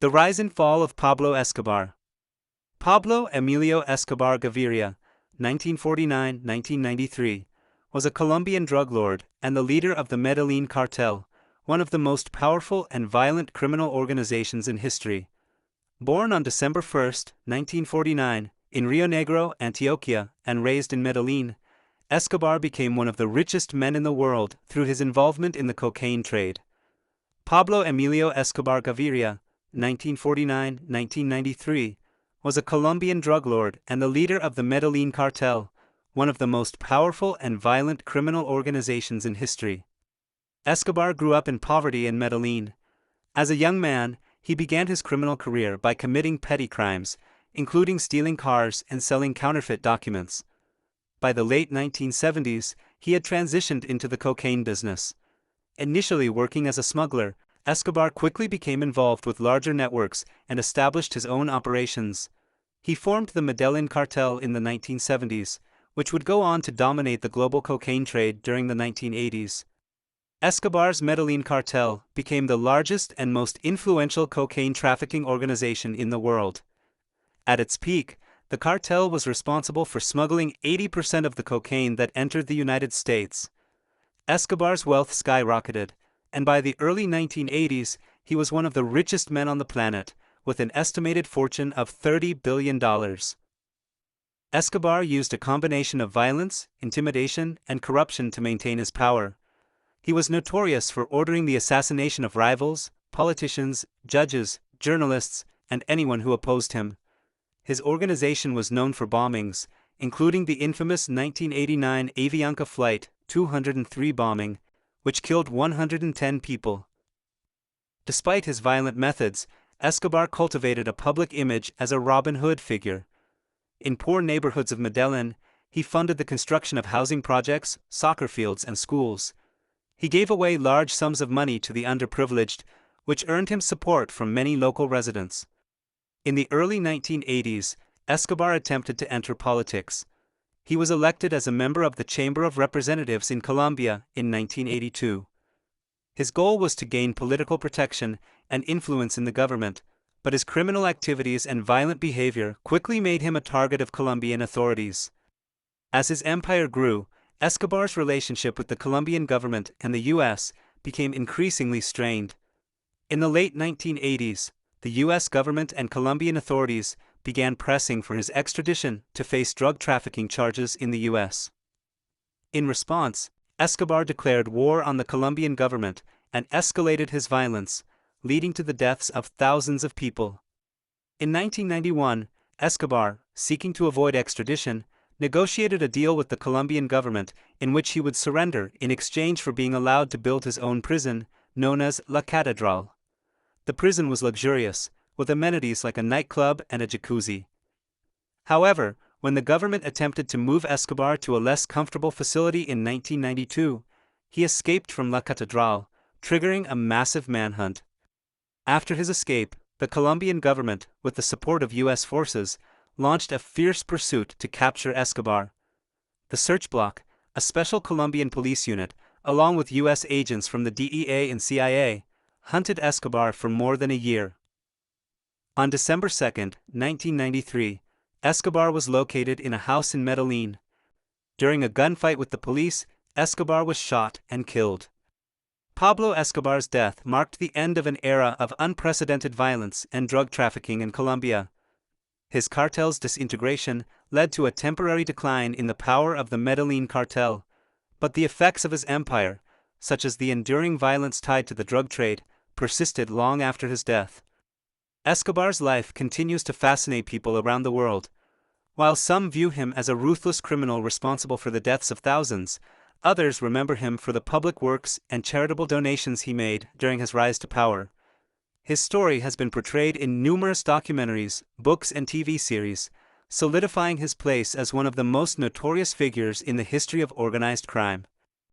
The rise and fall of Pablo Escobar. Pablo Emilio Escobar Gaviria, 1949–1993, was a Colombian drug lord and the leader of the Medellin cartel, one of the most powerful and violent criminal organizations in history. Born on December 1, 1949, in Rio Negro, Antioquia, and raised in Medellin, Escobar became one of the richest men in the world through his involvement in the cocaine trade. Pablo Emilio Escobar Gaviria, 1949–1993, was a Colombian drug lord and the leader of the Medellin cartel, one of the most powerful and violent criminal organizations in history. Escobar grew up in poverty in Medellin. As a young man, he began his criminal career by committing petty crimes, including stealing cars and selling counterfeit documents. By the late 1970s, he had transitioned into the cocaine business. Initially working as a smuggler, Escobar quickly became involved with larger networks and established his own operations. He formed the Medellin cartel in the 1970s, which would go on to dominate the global cocaine trade during the 1980s. Escobar's Medellin cartel became the largest and most influential cocaine trafficking organization in the world. At its peak, the cartel was responsible for smuggling 80% of the cocaine that entered the United States. Escobar's wealth skyrocketed, and by the early 1980s, he was one of the richest men on the planet, with an estimated fortune of $30 billion. Escobar used a combination of violence, intimidation, and corruption to maintain his power. He was notorious for ordering the assassination of rivals, politicians, judges, journalists, and anyone who opposed him. His organization was known for bombings, including the infamous 1989 Avianca Flight 203 bombing, which killed 110 people. Despite his violent methods, Escobar cultivated a public image as a Robin Hood figure. In poor neighborhoods of Medellin, he funded the construction of housing projects, soccer fields, and schools. He gave away large sums of money to the underprivileged, which earned him support from many local residents. In the early 1980s, Escobar attempted to enter politics. He was elected as a member of the Chamber of Representatives in Colombia in 1982. His goal was to gain political protection and influence in the government, but his criminal activities and violent behavior quickly made him a target of Colombian authorities. As his empire grew, Escobar's relationship with the Colombian government and the U.S. became increasingly strained. In the late 1980s, the U.S. government and Colombian authorities began pressing for his extradition to face drug trafficking charges in the U.S. In response, Escobar declared war on the Colombian government and escalated his violence, leading to the deaths of thousands of people. In 1991, Escobar, seeking to avoid extradition, negotiated a deal with the Colombian government in which he would surrender in exchange for being allowed to build his own prison, known as La Catedral. The prison was luxurious, with amenities like a nightclub and a jacuzzi. However, when the government attempted to move Escobar to a less comfortable facility in 1992, he escaped from La Catedral, triggering a massive manhunt. After his escape, the Colombian government, with the support of U.S. forces, launched a fierce pursuit to capture Escobar. The Search Block, a special Colombian police unit, along with U.S. agents from the DEA and CIA, hunted Escobar for more than a year. On December 2, 1993, Escobar was located in a house in Medellin. During a gunfight with the police, Escobar was shot and killed. Pablo Escobar's death marked the end of an era of unprecedented violence and drug trafficking in Colombia. His cartel's disintegration led to a temporary decline in the power of the Medellin cartel, but the effects of his empire, such as the enduring violence tied to the drug trade, persisted long after his death. Escobar's life continues to fascinate people around the world. While some view him as a ruthless criminal responsible for the deaths of thousands, others remember him for the public works and charitable donations he made during his rise to power. His story has been portrayed in numerous documentaries, books, and TV series, solidifying his place as one of the most notorious figures in the history of organized crime.